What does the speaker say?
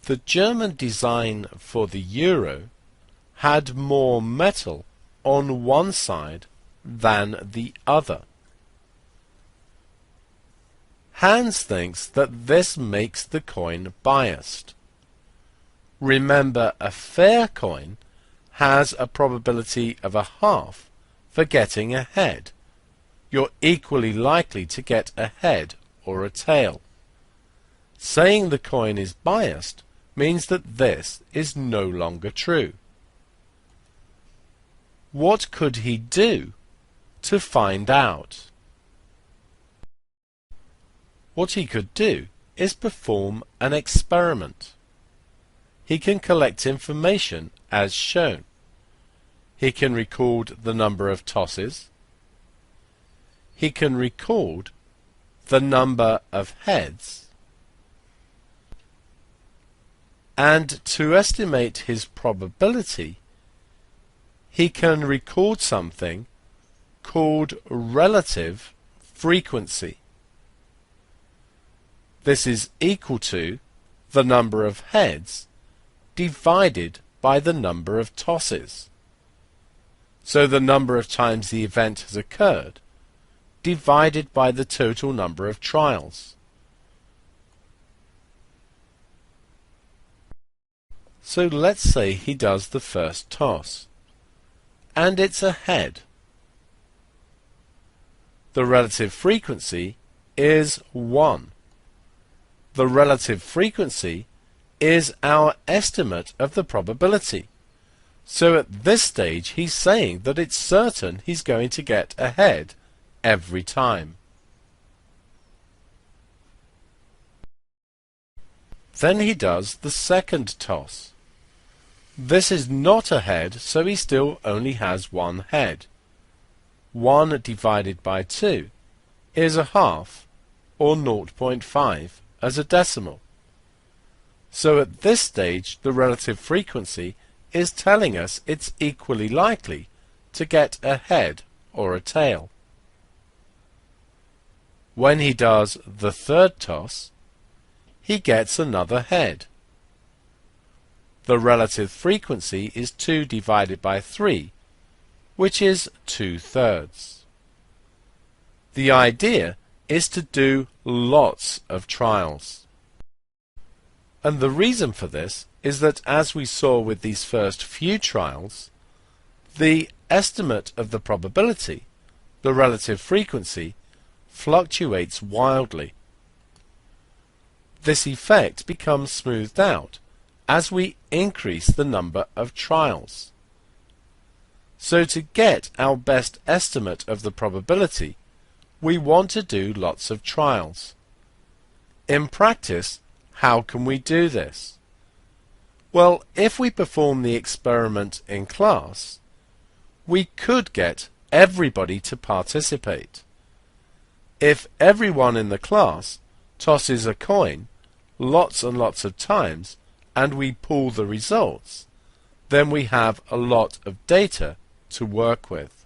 The German design for the euro had more metal on one side than the other. Hans thinks that this makes the coin biased. Remember, a fair coin has a probability of a half for getting a head. You're equally likely to get a head or a tail. Saying the coin is biased means that this is no longer true. What could he do to find out? What he could do is perform an experiment. He can collect information as shown. He can record the number of tosses. He can record the number of heads. And to estimate his probability, he can record something called relative frequency. This is equal to the number of heads divided by the number of tosses. So the number of times the event has occurred divided by the total number of trials. So let's say he does the first toss, and it's a head. The relative frequency is 1. The relative frequency is our estimate of the probability. So at this stage he's saying that it's certain he's going to get a head every time. Then he does the second toss. This is not a head, so he still only has one head. 1 divided by 2 is a half, or 0.5 as a decimal. So at this stage the relative frequency is telling us it's equally likely to get a head or a tail. When he does the third toss, he gets another head. The relative frequency is 2 divided by 3, which is 2/3. The idea is to do lots of trials. And the reason for this is that, as we saw with these first few trials, the estimate of the probability, the relative frequency, fluctuates wildly. This effect becomes smoothed out as we increase the number of trials. So to get our best estimate of the probability, we want to do lots of trials. In practice, how can we do this? Well, if we perform the experiment in class, we could get everybody to participate. If everyone in the class tosses a coin lots and lots of times and we pool the results, then we have a lot of data to work with.